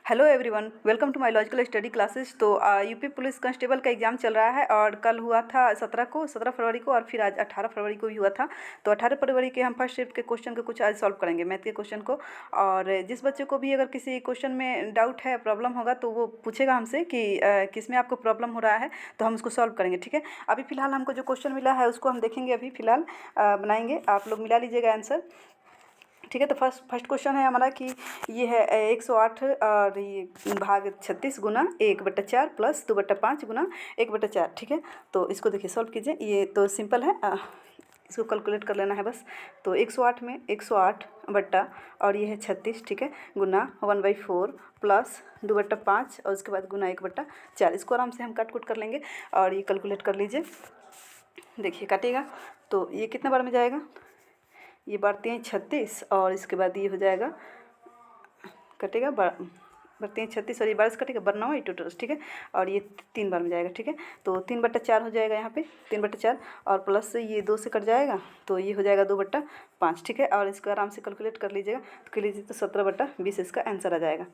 Hello everyone, welcome to my logical study classes. तो UP police constable का exam चल रहा है और कल हुआ था 17 फरवरी को और फिर आज 18 फरवरी को भी हुआ था। तो 18 फरवरी के हम फर्स्ट शिफ्ट के क्वेश्चन को कुछ आज सॉल्व करेंगे, मैथ के क्वेश्चन को। और जिस बच्चे को भी अगर किसी क्वेश्चन में डाउट है, प्रॉब्लम होगा, तो वो पूछेगा हमसे कि किस में आपको प्रॉब्लम हो रहा है, तो हम उसको सॉल्व करेंगे। ठीक है, अभी फ़िलहाल हमको जो क्वेश्चन मिला है उसको हम देखेंगे, अभी फ़िलहाल बनाएंगे। आप लोग मिला लीजिएगा आंसर। ठीक है, तो फर्स्ट क्वेश्चन है हमारा कि ये है 108 और ये भाग 36 गुना 1/4 प्लस 2/5 गुना 1/4। ठीक है, तो इसको देखिए सॉल्व कीजिए। ये तो सिंपल है, इसको कैलकुलेट कर लेना है बस। तो 108 में 108 बट्टा और ये है 36, ठीक है, गुना 1/4 प्लस 2/5 और उसके बाद गुना 1/4। इसको आराम से हम काट कुट कर लेंगे और ये कैलकुलेट कर लीजिए। देखिए काटिएगा तो ये कितना बार में जाएगा, ये बढ़ते हैं 36 और इसके बाद ये हो जाएगा, कटेगा बढ़ते हैं 36 और ये 22 कटेगा, 92 टोटल। ठीक है, और ये 3 बार में जाएगा। ठीक है, तो 3/4 हो जाएगा यहाँ पे, 3/4 और प्लस ये 2 से कट जाएगा तो ये हो जाएगा 2/5। ठीक है, और इसको आराम से कैलकुलेट कर लीजिएगा। तो कर लीजिए तो 17/20 इसका आंसर आ जाएगा।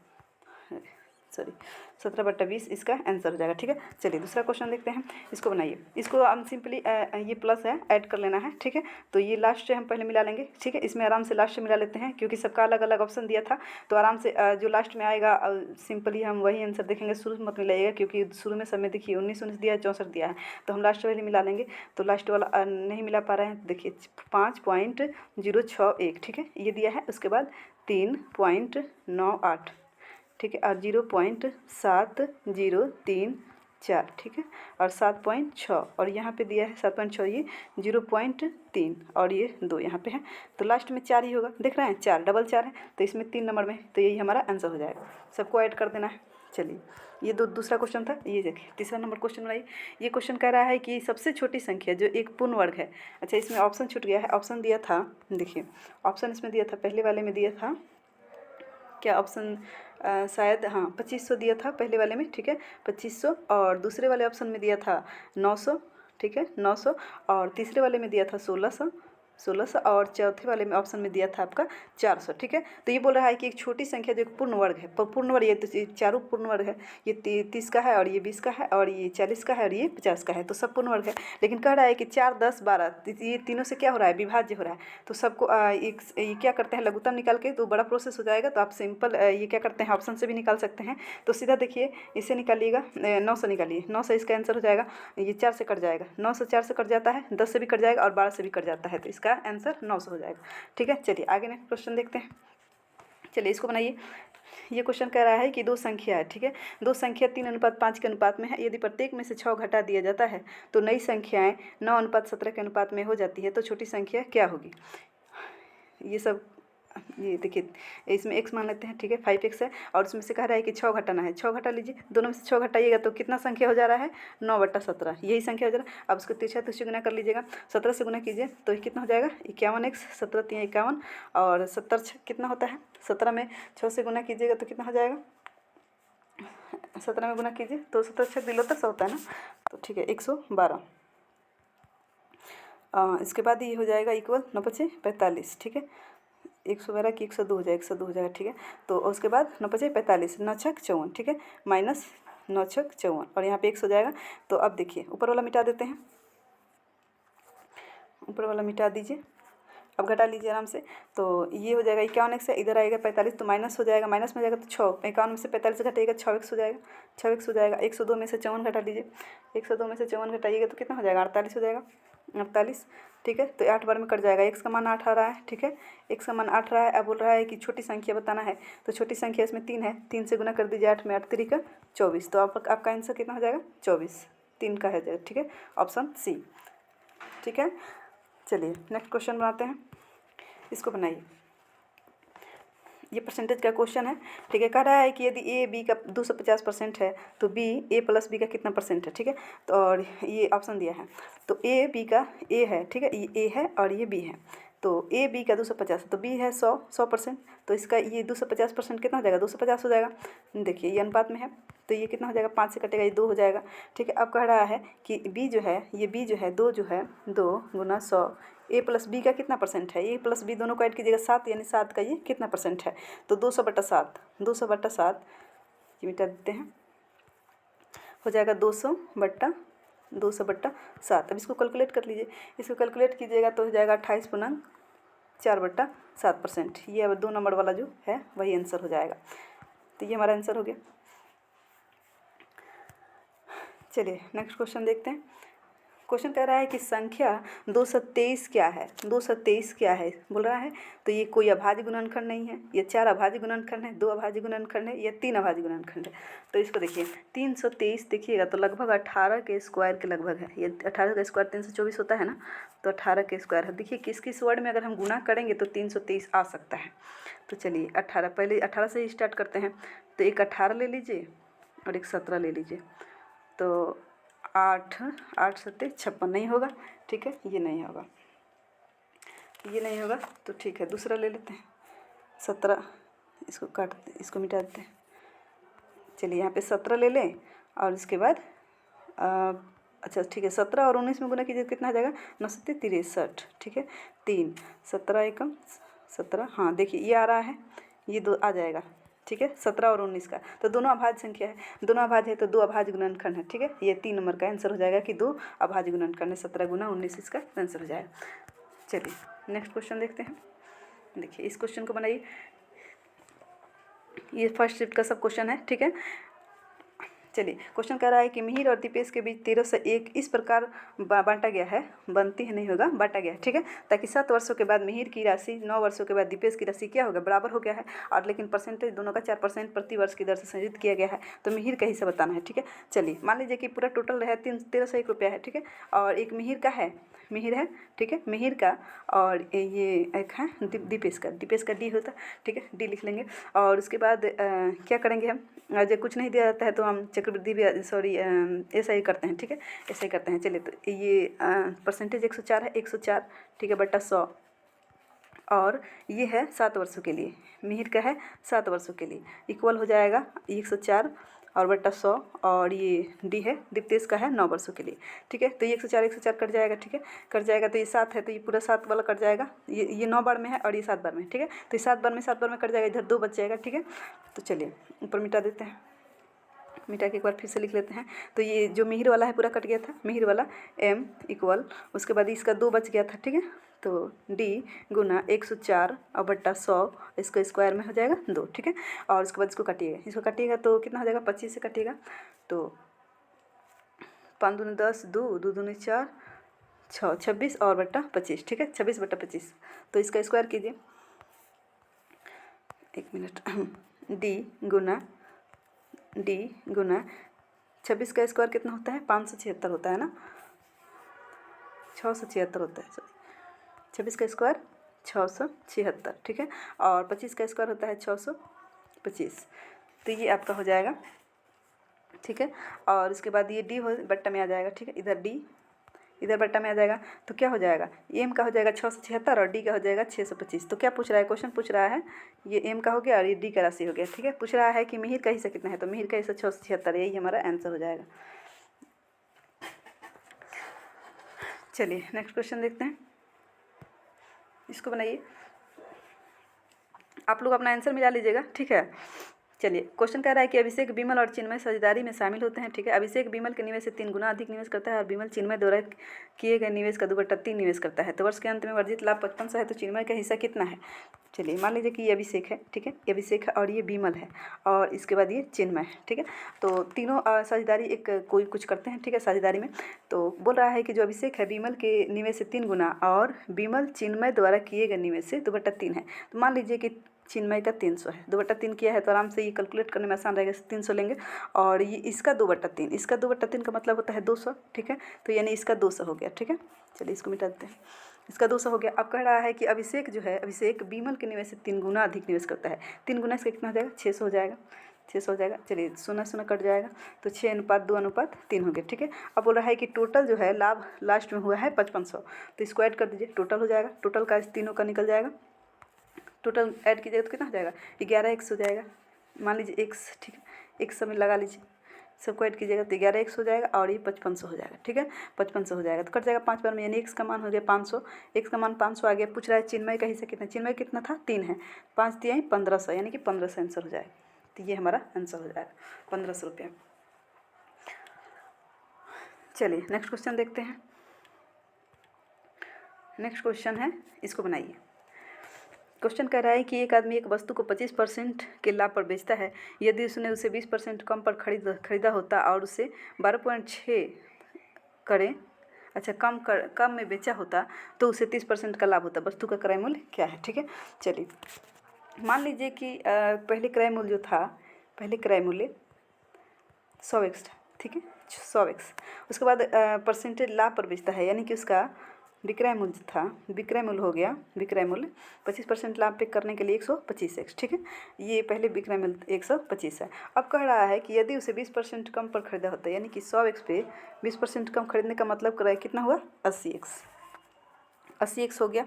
सॉरी, 17/20 इसका आंसर हो जाएगा। ठीक है, चलिए दूसरा क्वेश्चन देखते हैं। इसको बनाइए, इसको हम सिंपली ये प्लस है ऐड कर लेना है। ठीक है, तो ये लास्ट से हम पहले मिला लेंगे। ठीक है, इसमें आराम से लास्ट से मिला लेते हैं क्योंकि सबका अलग अलग ऑप्शन दिया था। तो आराम से जो लास्ट में आएगा सिंपली हम वही आंसर देखेंगे, शुरू में मत मिलाइएगा क्योंकि शुरू में सब में देखिए 19 दिया है, 64 दिया है, तो हम लास्ट वाले मिला लेंगे। तो लास्ट वाला नहीं मिला पा रहे हैं, देखिए 5.061। ठीक है, ये दिया है, उसके बाद 3.98। ठीक है, और 0.7034। ठीक है, और 7.6 और यहाँ पे दिया है 7.6, ये 0.3 और ये 2 यहाँ पे है। तो लास्ट में 4 ही होगा, देख रहे हैं 4 डबल 4 है, तो इसमें 3 नंबर में, तो यही हमारा आंसर हो जाएगा। सबको ऐड कर देना है। चलिए, ये दूसरा क्वेश्चन था। ये देखिए तीसरा नंबर क्वेश्चन बनाइए। ये क्वेश्चन कह रहा है कि सबसे छोटी संख्या जो एक पूर्ण वर्ग है। अच्छा, इसमें ऑप्शन छूट गया है, ऑप्शन दिया था, देखिए ऑप्शन इसमें दिया था, पहले वाले में दिया था क्या ऑप्शन, शायद हाँ 2500 दिया था पहले वाले में। ठीक है, 2500 और दूसरे वाले ऑप्शन में दिया था 900। ठीक है, 900 और तीसरे वाले में दिया था 1600 और चौथे वाले में ऑप्शन में दिया था आपका 400। ठीक है, तो ये बोल रहा है कि एक छोटी संख्या जो एक पूर्ण वर्ग है, पूर्ण वर्ग, ये तो चारों पूर्ण वर्ग है, ये 30 का है और ये 20 का है और ये 40 का है और ये 50 का है, तो सब पूर्ण वर्ग है। लेकिन कह रहा है कि 4, 10, 12 ये तीनों से क्या हो रहा है, विभाज्य हो रहा है। तो सबको ये क्या करते हैं, लघुत्तम निकाल के, तो बड़ा प्रोसेस हो जाएगा। तो आप सिंपल ये क्या करते हैं, ऑप्शन से भी निकाल सकते हैं। तो सीधा देखिए इसे निकालिएगा, 900 निकालिए, 900 इसका आंसर हो जाएगा। ये 4 से कट जाएगा, 900 4 से कट जाता है, 10 से भी कट जाएगा और 12 से भी कट जाता है, तो इसका आंसर 900 हो जाएगा। ठीक है, चलिए आगे नेक्स्ट क्वेश्चन देखते हैं। चलिए इसको बनाइए। ये क्वेश्चन कह रहा है कि दो संख्या है। ठीक है, दो संख्या 3:5 के अनुपात में है। यदि प्रत्येक में से 6 घटा दिया जाता है तो नई संख्याएं 9:17 के अनुपात में हो जाती है, तो छोटी संख्या क्या होगी। ये सब ये देखिए, इसमें x मान लेते हैं। ठीक है, 5x है और उसमें से कह रहा है कि 6 घटाना है। 6 घटा लीजिए, दोनों में से 6 घटाइएगा तो कितना संख्या हो जा रहा है, 9/17, यही संख्या हो जा रहा है। अब उसको तिरछा तिरछी गुना कर लीजिएगा, 17 से गुना कीजिए तो ये कितना हो जाएगा, 51x, 17 3 51 और 70 कितना होता है, 17 में 6 से गुना कीजिएगा तो कितना हो जाएगा, 17 में गुना कीजिए तो 17 6 दिलोतर होता है ना, तो ठीक है 112। इसके बाद ये हो जाएगा इक्वल 9 5 45। ठीक है, 112 की 102 हो जाएगा, 102 हो जाएगा। ठीक है, तो उसके बाद 9 5 45, 9 6 54। ठीक है, माइनस 9 6 54 और यहाँ पे 1 हो जाएगा। तो अब देखिए ऊपर वाला मिटा देते हैं, ऊपर वाला मिटा दीजिए। अब घटा लीजिए आराम से, तो ये हो जाएगा 51x है, इधर आएगा 45 तो माइनस हो जाएगा, माइनस में जाएगा तो 6, 51 में से 45 घटाइएगा 6x हो जाएगा, 6x हो जाएगा। 102 में से 54 घटा लीजिए, 102 में से 54 घटाइएगा तो कितना हो जाएगा, 48 हो जाएगा, 48। ठीक है, तो 8 बार में कट जाएगा, x का मान 8 आ रहा है। ठीक है, x का मान 8 रहा है। अब बोल रहा है कि छोटी संख्या बताना है, तो छोटी संख्या इसमें 3 है, 3 से गुना कर दीजिए 8 में, 8 3 का 24, तो आपका आंसर कितना हो जाएगा, 24, 3 का है जाएगा। ठीक है, ऑप्शन सी। ठीक है, चलिए नेक्स्ट क्वेश्चन बनाते हैं, इसको बनाइए। ये परसेंटेज का क्वेश्चन है। ठीक है, कह रहा है कि यदि ए बी का 250% है तो बी ए प्लस बी का कितना परसेंट है। ठीक है, तो और ये ऑप्शन दिया है, तो ए बी का ए है। ठीक है, ये ए है और ये बी है, तो ए बी का 250 है तो बी है 100%, तो इसका ये 250% कितना हो जाएगा, 250 हो जाएगा। देखिए ये अनुपात में है तो ये कितना हो जाएगा, 5 से कटेगा, ये 2 हो जाएगा। ठीक है, अब कह रहा है कि बी जो है, ये बी जो है 2 जो है 2 गुना 100, ए प्लस बी का कितना परसेंट है, ए प्लस बी दोनों को ऐड कीजिएगा 7, यानी 7 का ये कितना परसेंट है, तो 200/7, 200/7 ये मिटा देते हैं, हो जाएगा 200/7। अब इसको कैलकुलेट कर लीजिए, इसको कैलकुलेट कीजिएगा तो हो जाएगा 28.4/7%। ये अब 2 नंबर वाला जो है वही आंसर हो जाएगा। तो ये हमारा आंसर हो गया। चलिए नेक्स्ट क्वेश्चन देखते हैं। क्वेश्चन कह रहा है कि संख्या 223 क्या है, 223 क्या है बोल रहा है। तो ये कोई अभाज्य गुणनखंड नहीं है, ये 4 अभाज्य गुणनखंड है, 2 अभाज्य गुणनखंड है, ये 3 अभाज्य गुणनखंड है। तो इसको देखिए 323 देखिएगा तो लगभग 18 के स्क्वायर के लगभग है। ये 18 का स्क्वायर 324 होता है ना, तो 18 के स्क्वायर है। देखिए किस किस वर्ड में अगर हम गुना करेंगे तो 323 आ सकता है। तो चलिए 18, पहले 18 से ही स्टार्ट करते हैं। तो एक 18 ले लीजिए और एक 17 ले लीजिए। तो 8 7 56 नहीं होगा, ठीक है, ये नहीं होगा, ये नहीं होगा। तो ठीक है दूसरा ले लेते हैं 17, इसको काट, इसको मिटा देते हैं। चलिए यहाँ पे 17 ले लें और इसके बाद अच्छा ठीक है 17 और 19 में गुना कीजिए कितना आ जाएगा 9 7 63, ठीक है 3 17 एकम 17, हाँ देखिए ये आ रहा है, ये 2 आ जाएगा, ठीक है 17 और 19 का। तो दोनों अभाज्य संख्या है, दोनों अभाज्य है तो 2 अभाज्य गुणनखंड है, ठीक है। ये 3 नंबर का आंसर हो जाएगा कि 2 अभाज्य गुणनखंड है, 17 गुना 19 इसका आंसर हो जाएगा। चलिए नेक्स्ट क्वेश्चन देखते हैं। देखिए इस क्वेश्चन को बनाइए, ये फर्स्ट शिफ्ट का सब क्वेश्चन है, ठीक है। चलिए क्वेश्चन कह रहा है कि मिहिर और दीपेश के बीच 1301 इस प्रकार बांटा गया है, बनती है नहीं होगा, बांटा गया है, ठीक है, ताकि 7 वर्षों के बाद मिहिर की राशि 9 वर्षों के बाद दीपेश की राशि क्या होगा, बराबर हो गया है। और लेकिन परसेंटेज दोनों का 4% प्रति वर्ष की दर से संयोजित किया गया है। तो मिहिर का हिस्सा बताना है, ठीक है। चलिए मान लीजिए कि पूरा टोटल है 1301 रुपया है, ठीक है, और एक मिहिर का है, मिहिर है, ठीक है, मिहिर का, और ये एक है दीपेश का, दीपेश का डी होता, ठीक है, डी लिख लेंगे। और उसके बाद क्या करेंगे हम, जब कुछ नहीं दिया जाता है तो हम चक्रवृद्धि भी, सॉरी ऐसा ही करते हैं, ठीक है, ऐसा ही करते हैं। चलिए तो ये परसेंटेज 104 है, 104, ठीक है, बटा 100, और ये है 7 वर्षों के लिए, मिहिर का है 7 वर्षों के लिए, इक्वल हो जाएगा 104 और बटा 100, और ये डी है दीपेश का है 9 वर्षों के लिए, ठीक है। तो ये 104 कट जाएगा, ठीक है, कट जाएगा तो ये 7 है, तो ये पूरा 7 वाला कट जाएगा, ये 9 बार में है और ये 7 बार में, ठीक है। तो ये 7 बार में कट जाएगा, इधर 2 बच जाएगा, ठीक है। तो चलिए ऊपर मिटा देते हैं, मिटा के एक बार फिर से लिख लेते हैं। तो ये जो मिहिर वाला है पूरा कट गया था, मिहिर वाला m इक्वल, उसके बाद इसका 2 बच गया था, ठीक है। तो d गुना 104 और बट्टा 100, इसको स्क्वायर में हो जाएगा 2, ठीक है। और उसके बाद इसको काटिएगा तो कितना हो जाएगा, 25 से काटिएगा तो 5 दूनी 10, 2 दूनी 4, 6 26 और बट्टा 25, ठीक है, 26/25। तो इसका स्क्वायर कीजिए, 1 मिनट, d गुना 26 का स्क्वायर कितना होता है, 576 होता है ना, 676 होता है, सॉरी 26 का स्क्वायर 676, ठीक है, और 25 का स्क्वायर होता है 625। तो ये आपका हो जाएगा, ठीक है। और उसके बाद ये डी हो बट्टा में आ जाएगा, ठीक है, इधर डी इधर बट्टा में आ जाएगा। तो क्या हो जाएगा, एम का हो जाएगा 676 और डी का हो जाएगा 625। तो क्या पूछ रहा है, क्वेश्चन पूछ रहा है, ये एम का हो गया और ये डी का राशि हो गया, ठीक है। पूछ रहा है कि मिहिर का हिस्सा कितना है, तो मिहिर का हिस्सा 676, यही हमारा आंसर हो जाएगा। चलिए नेक्स्ट क्वेश्चन देखते हैं, इसको बनाइए, आप लोग अपना आंसर मिला लीजिएगा, ठीक है। चलिए क्वेश्चन कह रहा है कि अभिषेक विमल और चिन्मय साझेदारी में शामिल होते हैं, ठीक है। अभिषेक विमल के निवेश से 3 गुना अधिक निवेश करता है और विमल चिन्मय द्वारा किए गए निवेश का 2/3 निवेश करता है। तो वर्ष के अंत में वर्जित लाभ 5500 है, तो चिन्मय का हिस्सा कितना है। चलिए मान लीजिए कि ये अभिषेक है, ठीक है, ये अभिषेक है और ये विमल है और इसके बाद ये चिन्मय है, ठीक है। तो तीनों साझेदारी एक कोई कुछ करते हैं, ठीक है, साझेदारी में। तो बोल रहा है कि जो अभिषेक है विमल के निवेश से 3 गुना और विमल चिन्मय द्वारा किए गए निवेश से 2/3 है। तो मान लीजिए कि चिन्मय का 300 है, 2/3 किया है तो आराम से ये कैलकुलेट करने में आसान रहेगा, 300 लेंगे और ये इसका 2/3, इसका 2/3 का मतलब होता है 200, ठीक है। तो यानी इसका 200 हो गया, ठीक है। चलिए इसको मिटा देते हैं, इसका 200 हो गया। अब कह रहा है कि अभिषेक जो है, अभिषेक विमल के निवेश से 3 गुना अधिक निवेश करता है। 3 गुना इसका कितना हो जाएगा, 600 हो जाएगा, 600 हो जाएगा। चलिए 0 कट जाएगा तो 6:2:3 हो गया, ठीक है। अब बोल रहा है कि टोटल जो है लाभ लास्ट में हुआ है 5500, तो इसको ऐड कर दीजिए, टोटल हो जाएगा, टोटल का इस तीनों का निकल जाएगा, टोटल ऐड कीजिएगा तो कितना हो जाएगा, 11x हो जाएगा, मान लीजिए x, ठीक है, x में लगा लीजिए, सबको ऐड कीजिएगा तो 11x हो जाएगा और ये 5500 हो जाएगा, ठीक है, 5500 हो जाएगा। तो कट जाएगा 5 बार में, यानी x का मान हो गया 500, x का मान 500 आ गया। पूछ रहा है चिन्मय का हिस्सा कितना, चिन्मय कितना था, 3 है, 5 दिए 1500, यानी कि 1500 आंसर हो जाएगा, तो ये हमारा आंसर हो जाएगा 1500 रुपया। चलिए नेक्स्ट क्वेश्चन देखते हैं। नेक्स्ट क्वेश्चन है, इसको बनाइए। क्वेश्चन कह रहा है कि एक आदमी एक वस्तु को 25% के लाभ पर बेचता है। यदि उसने उसे 20% कम पर खरीदा होता और उसे 12.6 करें कम में बेचा होता तो उसे 30% का लाभ होता। वस्तु का क्रय मूल्य क्या है? ठीक है, चलिए मान लीजिए कि पहले क्रय मूल्य जो था, पहले क्रय मूल्य 100x था, ठीक है 100x। उसके बाद परसेंटेज लाभ पर बेचता है, यानी कि उसका विक्रय मूल्य था, विक्रय मूल्य हो गया, विक्रय मूल्य 25% लाभ पे करने के लिए 125x, ठीक है। ये पहले विक्रय मूल्य 125 है। अब कह रहा है कि यदि उसे 20% कम पर खरीदा होता है, यानी कि 100x पे 20% कम खरीदने का मतलब कर रहा है कितना हुआ 80x, 80x हो गया।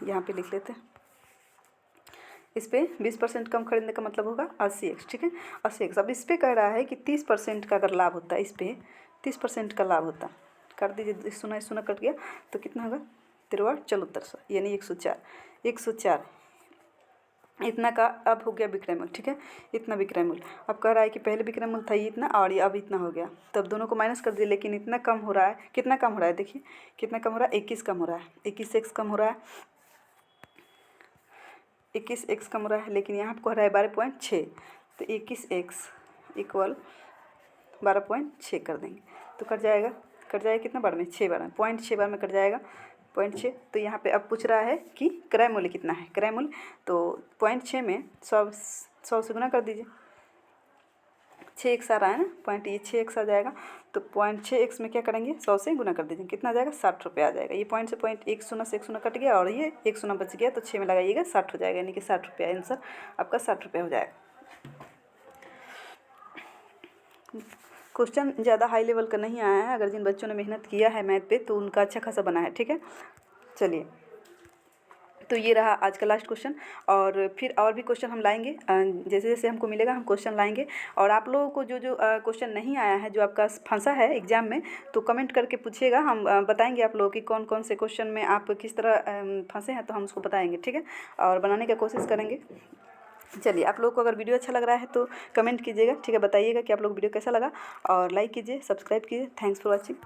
यहाँ पे लिख लेते हैं, इस पे 20% कम खरीदने का मतलब होगा 80x, ठीक है 80x। अब इस पे कह रहा है कि 30% का अगर लाभ होता है, इस पे 30% का लाभ होता, कर दीजिए, सुना कट गया तो कितना होगा 73 यानी 104 इतना का अब हो गया विक्रय मूल्य, ठीक है इतना विक्रय मूल्य। अब कह रहा है कि पहले विक्रय मूल्य था ये इतना और ये अब इतना हो गया, तब दोनों को माइनस कर दिए, लेकिन इतना कम हो रहा है, कितना कम हो रहा है देखिए कितना कम हो रहा है 21 कम हो रहा है, 21x कम हो रहा है, 21x कम हो रहा है, लेकिन यहाँ पर कह रहा है 12.6, तो 21x इक्वल 12.6 कर देंगे तो कट जाएगा कितना बार में 6 बार में, 0.6 बार में कट जाएगा 0.6। तो यहाँ पे अब पूछ रहा है कि क्रय मूल्य कितना है, क्रय मूल्य तो 0.6 में 100 से गुना कर दीजिए, 6x आ रहा है ना, पॉइंट ये 6x आ जाएगा, तो 0.6x में क्या करेंगे 100 से गुना कर दीजिए, कितना आ जाएगा 60 रुपये आ जाएगा। ये पॉइंट से पॉइंट एक शून्य कट गया और ये एक शून्य बच गया, तो 6 में लगाइएगा 60 हो जाएगा, यानी कि 60 रुपया आंसर आपका 60 रुपया हो जाएगा। क्वेश्चन ज़्यादा हाई लेवल का नहीं आया है, अगर जिन बच्चों ने मेहनत किया है मैथ पे तो उनका अच्छा खासा बना है, ठीक है। चलिए तो ये रहा आज का लास्ट क्वेश्चन, और फिर और भी क्वेश्चन हम लाएंगे, जैसे जैसे हमको मिलेगा हम क्वेश्चन लाएंगे। और आप लोगों को जो जो क्वेश्चन नहीं आया है, जो आपका फंसा है एग्जाम में, तो कमेंट करके पूछिएगा, हम बताएंगे आप लोगों की कौन कौन से क्वेश्चन में आप किस तरह फंसे हैं, तो हम उसको बताएंगे, ठीक है, और बनाने का कोशिश करेंगे। चलिए आप लोगों को अगर वीडियो अच्छा लग रहा है तो कमेंट कीजिएगा, ठीक है, बताइएगा कि आप लोग वीडियो कैसा लगा, और लाइक कीजिए, सब्सक्राइब कीजिए। Thanks for watching.